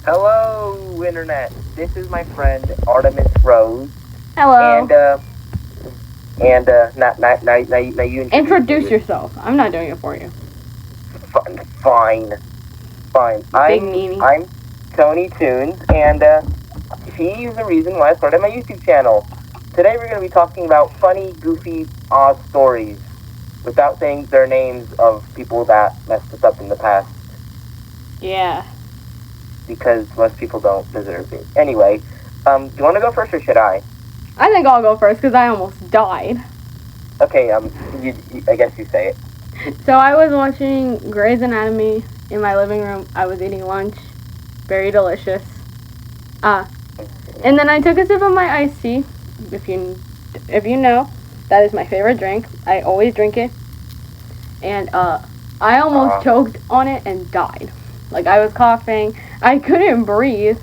Hello, Internet. This is my friend Artemis Rose, Hello. and now you Introduce me. yourself. I'm not doing it for you. Fine, fine. Big I'm meanie. I'm Tony Tunes, and she's the reason why I started my YouTube channel. Today we're going to be talking about funny, goofy, odd stories, without saying their names of people that messed us up in the past, Yeah. because most people don't deserve it. Anyway, do you want to go first or should I? I think I'll go first because I almost died. Okay, I guess you say it. So I was watching Grey's Anatomy in my living room. I was eating lunch. Very delicious. And then I took a sip of my iced tea. If you know, that is my favorite drink. I always drink it. And I almost choked on it and died. Like I was coughing. I couldn't breathe.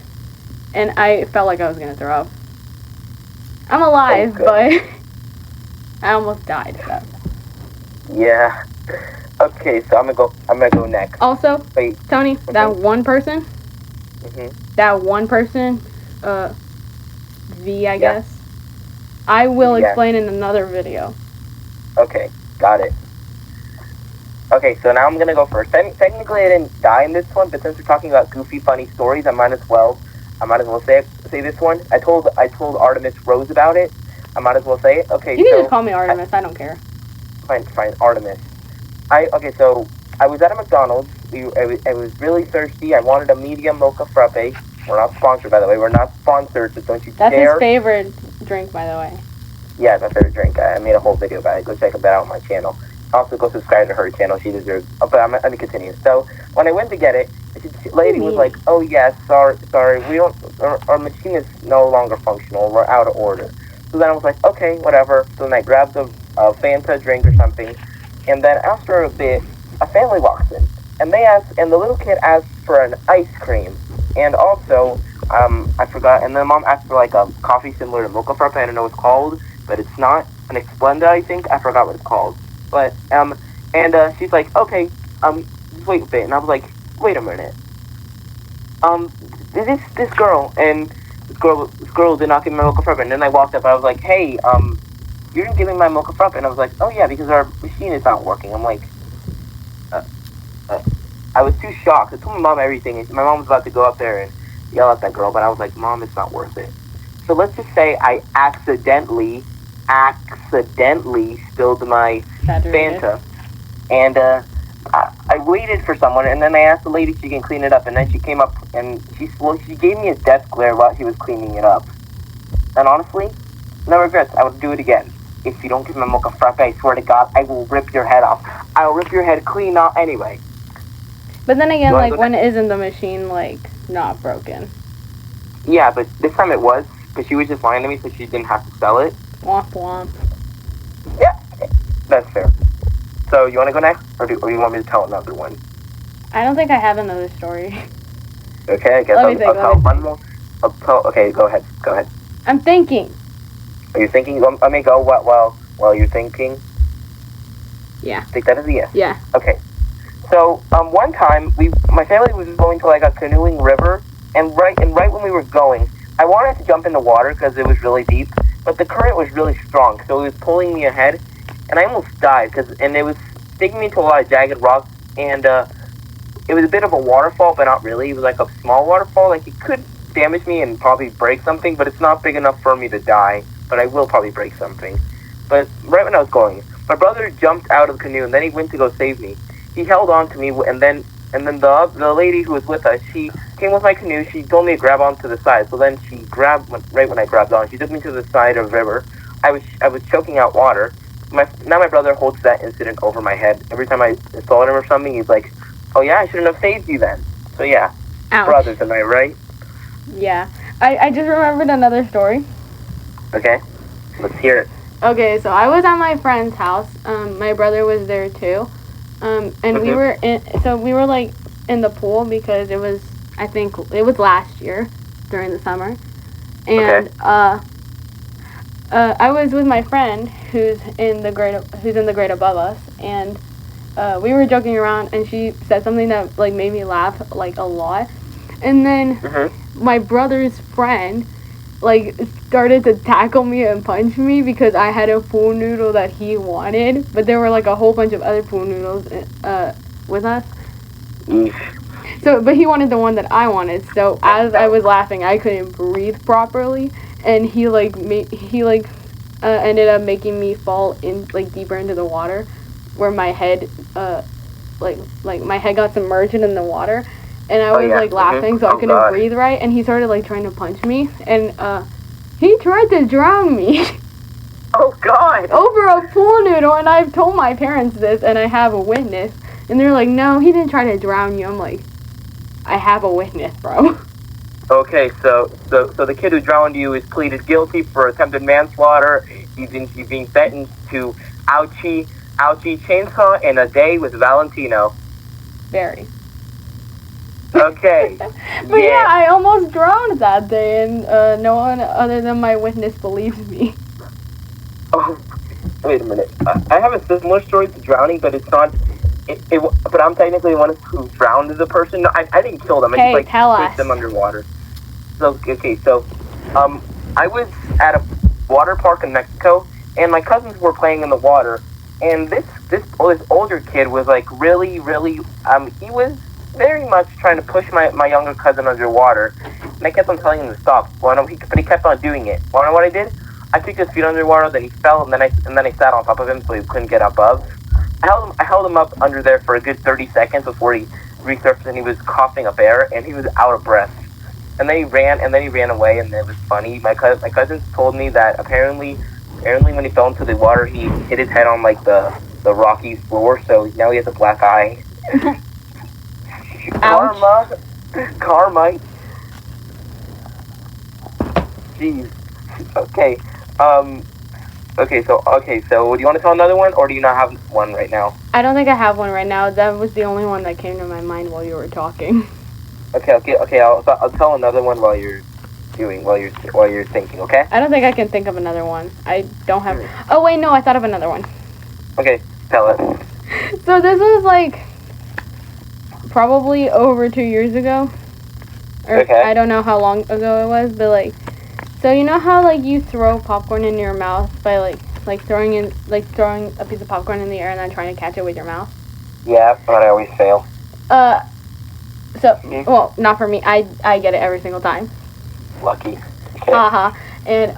And I felt like I was gonna throw up. I'm alive, but I almost died. So. Yeah. Okay, so I'm gonna go next. Also, wait, Tony, that one person, V, I guess. I will explain in another video. Okay, got it. Okay, so now I'm gonna go first. Technically, I didn't die in this one, but since we're talking about goofy, funny stories, I might as well say this one. I told Artemis Rose about it. I might as well say it. Okay, you can just call me Artemis. I don't care. Fine, Artemis. So I was at a McDonald's. I was really thirsty. I wanted a medium mocha frappe. We're not sponsored, by the way. We're not sponsored, so don't you dare. That's his favorite drink, by the way. Yeah, it's my favorite drink. I made a whole video about it. Go check that out on my channel. Also, go subscribe to her channel. She deserves. Oh, but I'm gonna continue. So when I went to get it, the lady was like, "Oh yes, sorry, we don't. Our machine is no longer functional. We're out of order." So then I was like, "Okay, whatever." So then I grabbed a Fanta drink or something, and then after a bit, a family walks in, and the little kid asked for an ice cream, and also, I forgot, and the mom asked for like a coffee similar to mocha frappe. I don't know what it's called, but it's not an Explenda, I think. I forgot what it's called. But, she's like, okay, just wait a bit. And I was like, wait a minute. This girl did not give me my mocha frappe. And then I walked up, I was like, hey, you didn't give me my mocha frappe. And I was like, oh yeah, because our machine is not working. I'm like, I was too shocked. I told my mom everything. And my mom was about to go up there and yell at that girl, but I was like, Mom, it's not worth it. So let's just say I accidentally spilled my Fanta, and I waited for someone, and then I asked the lady if she can clean it up, and then she came up and she gave me a death glare while she was cleaning it up. And honestly, no regrets. I would do it again. If you don't give me a mocha frappe, I swear to God, I will rip your head off. I'll rip your head clean off anyway. But then again, like, when isn't the machine, like, not broken? Yeah, but this time it was, because she was just lying to me so she didn't have to sell it. Womp womp. Yeah, that's fair. So, you want to go next, or do you want me to tell another one? I don't think I have another story. Okay, I guess I'll tell one more. Okay, go ahead. I'm thinking. Are you thinking? Let me go while you're thinking. Yeah. Take that as a yes. Yeah. Okay. So, one time, my family was going to like a canoeing river, and right when we were going, I wanted to jump in the water because it was really deep, but the current was really strong, so it was pulling me ahead, and I almost died and it was taking me to a lot of jagged rocks, and it was a bit of a waterfall, but not really. It was like a small waterfall. Like, it could damage me and probably break something, but it's not big enough for me to die. But I will probably break something. But right when I was going, my brother jumped out of the canoe, and then he went to go save me. He held on to me, and then the lady who was with us, she came with my canoe. She told me to grab onto the side. So then she grabbed, right when I grabbed on, she took me to the side of the river. I was choking out water. Now my brother holds that incident over my head. Every time I insult him or something, he's like, oh yeah, I shouldn't have saved you then. So yeah. Ouch. Brothers, am I right? Yeah. I just remembered another story. Okay. Let's hear it. Okay, so I was at my friend's house. My brother was there too. And we were like in the pool because I think it was last year during the summer. And I was with my friend who's in the grade above us, and we were joking around, and she said something that like made me laugh like a lot. And then my brother's friend, like, started to tackle me and punch me because I had a pool noodle that he wanted. But there were, like, a whole bunch of other pool noodles with us. So, but he wanted the one that I wanted. So as I was laughing, I couldn't breathe properly. And he, like, ended up making me fall in, like, deeper into the water, where my head, like my head got submerged in the water, and I was like laughing, so I couldn't breathe right. And he started like trying to punch me, and he tried to drown me. Oh God! Over a pool noodle, and I've told my parents this, and I have a witness, and they're like, "No, he didn't try to drown you." I'm like, "I have a witness, bro." Okay, so the kid who drowned you is pleaded guilty for attempted manslaughter. He's being sentenced to ouchie chainsaw and a day with Valentino. Very. Okay. But yeah, I almost drowned that day, and no one other than my witness believes me. Oh, wait a minute. I have a similar story to drowning, but it's not. But I'm technically the one who drowned the person. No, I didn't kill them. Hey, I just tell pushed us. them underwater. So I was at a water park in Mexico, and my cousins were playing in the water, and this older kid was like really he was very much trying to push my younger cousin underwater, and I kept on telling him to stop. But he kept on doing it. Well, you know what I did? I took his feet underwater, then he fell, and then I sat on top of him so he couldn't get above. I held him up under there for a good 30 seconds before he resurfaced, and he was coughing up air, and he was out of breath. And then he ran away, and it was funny. My cousins told me that apparently when he fell into the water, he hit his head on like the rocky floor, so now he has a black eye. Karma. Jeez. Okay. So do you want to tell another one, or do you not have one right now? I don't think I have one right now. That was the only one that came to my mind while you were talking. Okay. I'll tell another one while you're thinking. Okay. I don't think I can think of another one. I don't have. Oh wait, no, I thought of another one. Okay, tell it. So this was like probably over 2 years ago. Or Okay. I don't know how long ago it was, but like, so you know how like you throw popcorn in your mouth by like throwing a piece of popcorn in the air and then trying to catch it with your mouth? Yeah, but I always fail. Well, not for me. I get it every single time. Lucky. Okay. And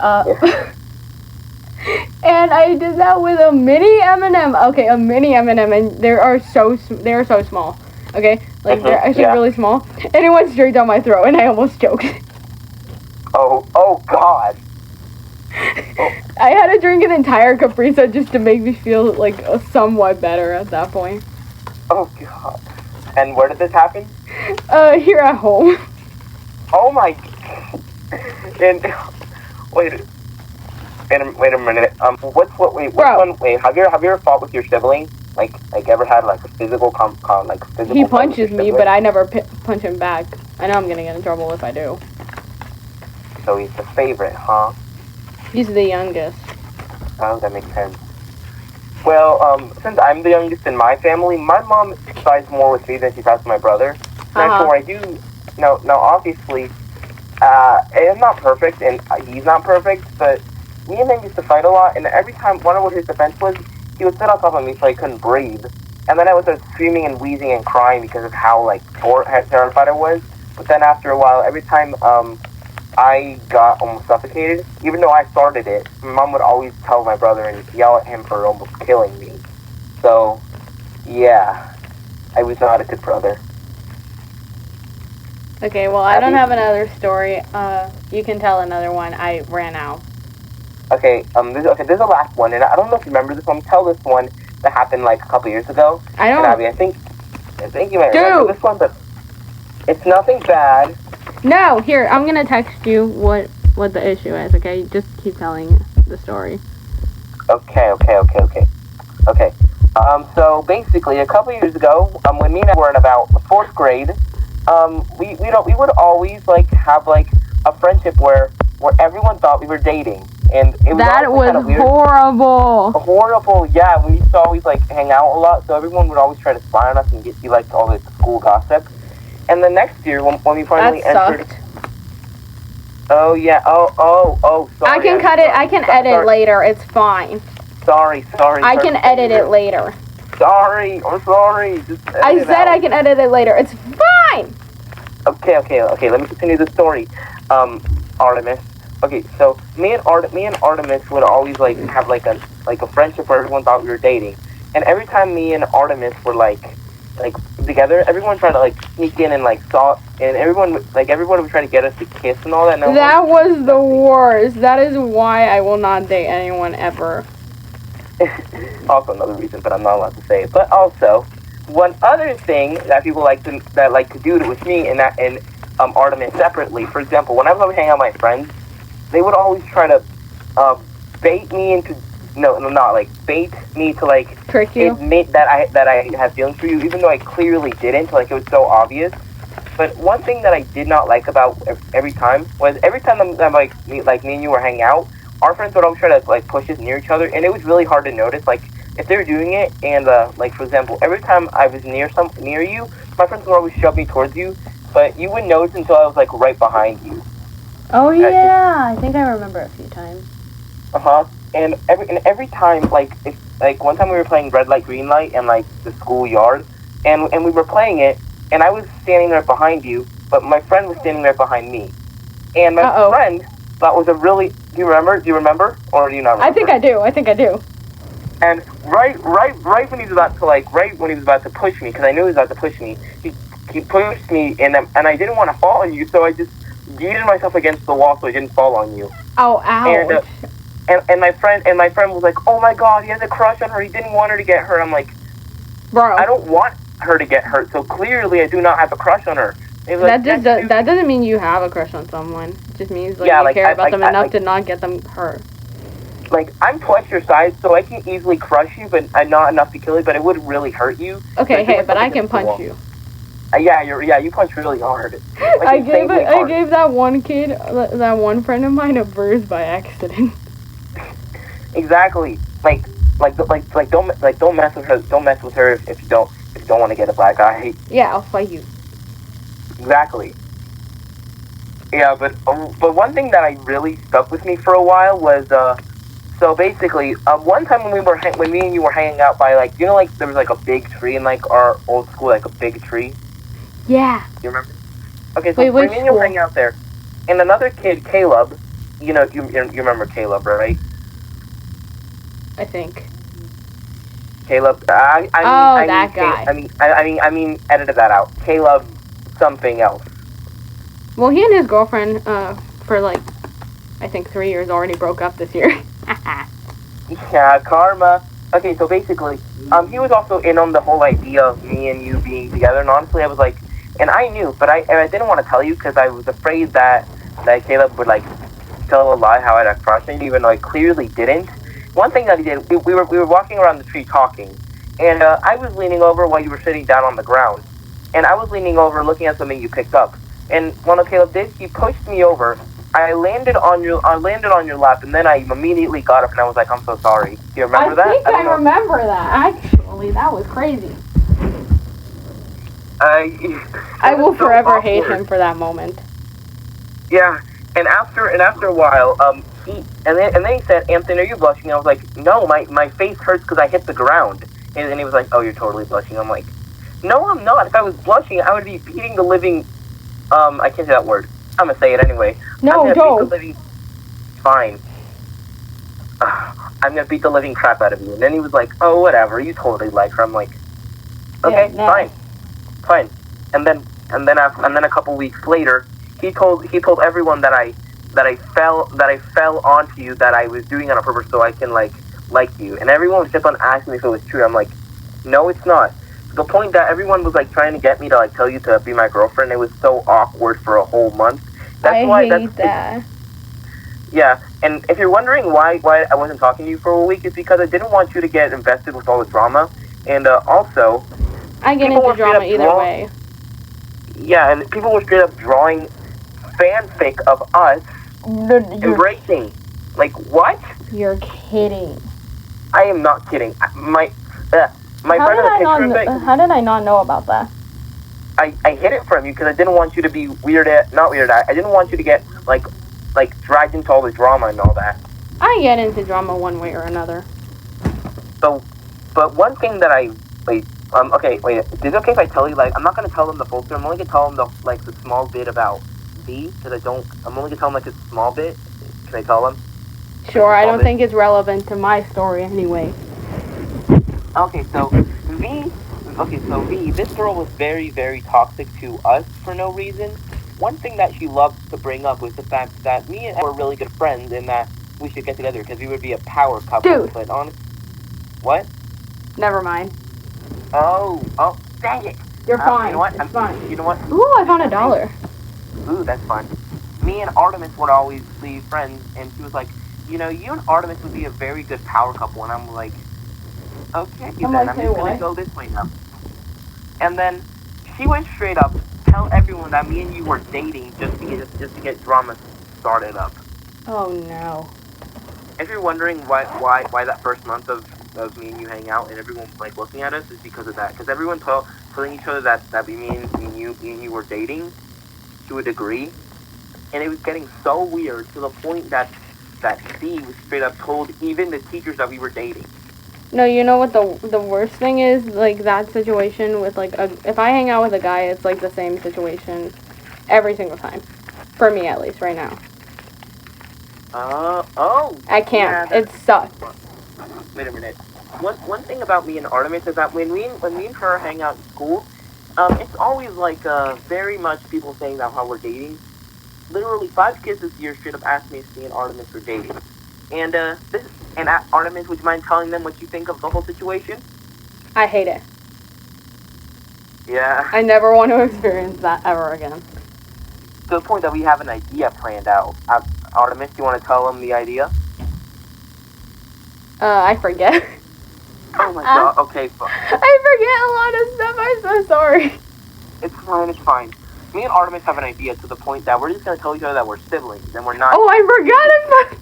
and I did that with a mini M&M. Okay, a mini M&M, and they are so small. Okay, like they're actually really small, and it went straight down my throat, and I almost choked. Oh God. I had to drink an entire Capri Sun just to make me feel like somewhat better at that point. Oh God. And where did this happen? Here at home. Oh my. And wait a minute. Wait. Have you ever fought with your sibling? Like ever had like a physical physical? He punches me, but I never punch him back. I know I'm gonna get in trouble if I do. So he's the favorite, huh? He's the youngest. Oh, that makes sense. Well, since I'm the youngest in my family, my mom sides more with me than she does with my brother. Now, I do. Now, obviously, I'm not perfect, and he's not perfect, but me and him used to fight a lot, and every time, one of what his defense was, he would sit on top of me so I couldn't breathe, and then I would start screaming and wheezing and crying because of how, like, terrified I was. But then after a while, every time, I got almost suffocated, even though I started it, my mom would always tell my brother and yell at him for almost killing me. So, yeah, I was not a good brother. Okay, well, I don't have another story. You can tell another one. I ran out. Okay, this is the last one, and I don't know if you remember this one. Tell this one that happened like a couple years ago. I don't. And Abby, I think you might remember this one, but it's nothing bad. No, here, I'm gonna text you what the issue is, okay? Just keep telling the story. Okay. So basically, a couple years ago, when me and I were in about 4th grade, we would always like have like a friendship where everyone thought we were dating, and it was that was kind of horrible. Horrible, yeah. We used to always like hang out a lot, so everyone would always try to spy on us and be like all the school gossip. And the next year, when we finally That entered... sucked. Oh, yeah. Oh, sorry. I can cut it. I can edit sorry. later. It's fine. Sorry. I can edit it later. Sorry. I'm sorry. Just edit I it said out. I can edit it later. It's fine. Okay. Let me continue the story. Artemis. Okay, so me and Artemis would always like have like a friendship where everyone thought we were dating, and every time me and Artemis were like together, everyone tried to like sneak in and like saw, and everyone would try to get us to kiss and all that. And that was the worst. That is why I will not date anyone ever. Also another reason, but I'm not allowed to say it. But also, one other thing that people like to do with me and Artemis separately. For example, when I was hanging out with my friends, they would always try to bait me into bait me to like trick you, admit that I have feelings for you, even though I clearly didn't. Like, it was so obvious. But one thing that I did not like about every time that me and you were hanging out, our friends would always try to like push us near each other, and it was really hard to notice. Like, if they were doing it, and like for example, every time I was near you, my friends would always shove me towards you, but you wouldn't notice until I was like right behind you. Oh yeah, I think I remember a few times. And every time, like one time we were playing red light, green light in like the schoolyard, and we were playing it, and I was standing right behind you, but my friend was standing right behind me, and my friend thought was a really. Do you remember, or do you not remember? I think I do. And right when he was about to push me, because I knew he was about to push me, he pushed me, and I didn't want to fall on you, so I just yeeted myself against the wall so I didn't fall on you. Oh, ouch. And my friend was like, oh my god, he has a crush on her, he didn't want her to get hurt. I'm like, bro, I don't want her to get hurt, so clearly I do not have a crush on her. That doesn't mean you have a crush on someone. It just means you care about them enough to not get them hurt. Like, I'm twice your size, so I can easily crush you, but I'm not enough to kill you, but it would really hurt you. Okay, but I can punch you. You punch really hard. Like, I gave that one kid, that one friend of mine, a bruise by accident. Exactly. Don't mess with her. Don't mess with her if you don't want to get a black eye. Yeah, I'll fight you. Exactly. Yeah, but one thing that I really stuck with me for a while was so basically one time when me and you were hanging out by like, you know, like there was like a big tree in like our old school, like a big tree. Yeah. You remember? Okay, so me and you were hanging out there, and another kid, Caleb. You know, you remember Caleb, right? I think. Caleb. That guy. I mean, edited that out. Caleb, something else. Well, he and his girlfriend, for like, I think 3 years already broke up this year. Yeah, karma. Okay, so basically, he was also in on the whole idea of me and you being together, and honestly, I was like, and I knew, but I didn't want to tell you because I was afraid that Caleb would like tell a lie how I had a crush on you, even though I clearly didn't. One thing that he did, we were walking around the tree talking, and I was leaning over while you were sitting down on the ground, and I was leaning over looking at something you picked up, and what Caleb did, he pushed me over. I landed on your lap, and then I immediately got up and I was like, I'm so sorry. Do you remember that? I think I remember that. Actually, that was crazy. I will forever hate him for that moment. Yeah, and after a while, then he said, Anthony, are you blushing? And I was like, no, my face hurts because I hit the ground. And he was like, oh, you're totally blushing. I'm like, no, I'm not. If I was blushing, I would be beating the living, I can't say that word. I'm gonna say it anyway. No, don't. Fine. I'm gonna beat the living crap out of you. And then he was like, oh, whatever, you totally like her. I'm like, okay, yeah, fine. And then a couple weeks later, he told everyone that I fell onto you, that I was doing it on purpose so I can like you. And everyone kept on asking me if it was true. I'm like, no, it's not. The point that everyone was like trying to get me to like tell you to be my girlfriend, it was so awkward for a whole month. I hate that. Yeah, and if you're wondering why I wasn't talking to you for a week, it's because I didn't want you to get invested with all the drama, and also I get into drama either way. Yeah, and people were straight up drawing fanfic of us embracing. Like, what? You're kidding. I am not kidding. My friend had a picture of it. How did I not know about that? I hid it from you because I didn't want you to be not weirded out. I didn't want you to get like dragged into all the drama and all that. I get into drama one way or another. So, but one thing that okay, wait, is it okay if I tell you, like, I'm not gonna tell them the full story, I'm only gonna tell them the small bit about V, because I'm only gonna tell them, like, a small bit. Can I tell them? Sure, I don't think it's relevant to my story anyway. Okay, so V, this girl was very, very toxic to us for no reason. One thing that she loved to bring up was the fact that me and her were really good friends and that we should get together because we would be a power couple. Dude. But what? Never mind. Oh, dang it. You're fine. You know what? It's fine. You know what? Ooh, I found $1. Ooh, that's fun. Me and Artemis would always be friends, and she was like, you and Artemis would be a very good power couple, and I'm like, okay, I'm just gonna go this way now. And then she went straight up, tell everyone that me and you were dating just to get drama started up. Oh no. If you're wondering why that first month of me and you hang out and everyone like looking at us is because of that. Because everyone telling each other that me and you were dating to a degree, and it was getting so weird to the point that C was straight up told even the teachers that we were dating. No, you know what the worst thing is? Like that situation with like if I hang out with a guy, it's like the same situation every single time. For me at least right now. I can't. Yeah, it sucks. Wait a minute. One thing about me and Artemis is that when me and her hang out in school, it's always like very much people saying that how we're dating. Literally 5 kids this year straight up asked me if me and Artemis were dating. And Artemis, would you mind telling them what you think of the whole situation? I hate it. Yeah. I never want to experience that ever again. To the point that we have an idea planned out. Artemis, do you want to tell them the idea? I forget. Oh my god, okay, fine. I forget a lot of stuff, I'm so sorry. It's fine. Me and Artemis have an idea to the point that we're just going to tell each other that we're siblings, and we're not. Oh, I forgot about.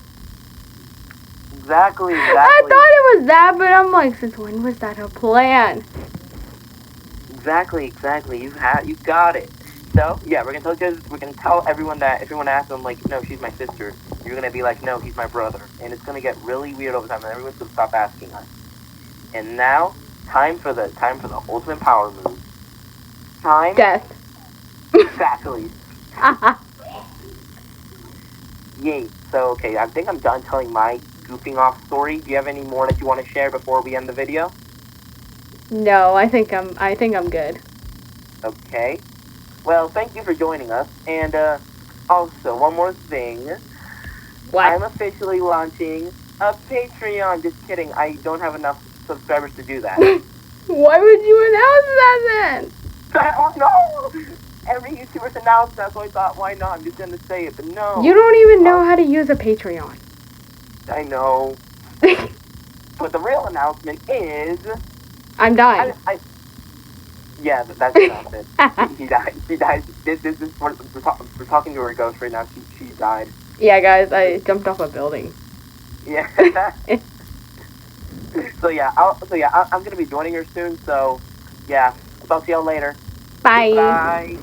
Exactly. I thought it was that, but I'm like, since when was that a plan? Exactly. You got it. So yeah, we're gonna tell everyone that. If everyone asks them like, no, she's my sister, you're gonna be like, no, he's my brother, and it's gonna get really weird over time, and everyone's gonna stop asking us. And now, time for the ultimate power move. Death. Exactly. Yay. So okay, I think I'm done telling my goofing off story. Do you have any more that you want to share before we end the video? No, I think I'm good. Okay. Well, thank you for joining us. And also, one more thing. What? I'm officially launching a Patreon. Just kidding. I don't have enough subscribers to do that. Why would you announce that then? I don't know. Every YouTuber's announced that, so I thought, why not? I'm just going to say it, but no. You don't even know how to use a Patreon. I know. But the real announcement is... I'm dying. Yeah, that's the announcement. She died. This is we're talking to her ghost right now. She died. Yeah, guys, I jumped off a building. Yeah. I'm gonna be joining her soon. So, yeah, I'll talk to y'all later. Bye. Bye.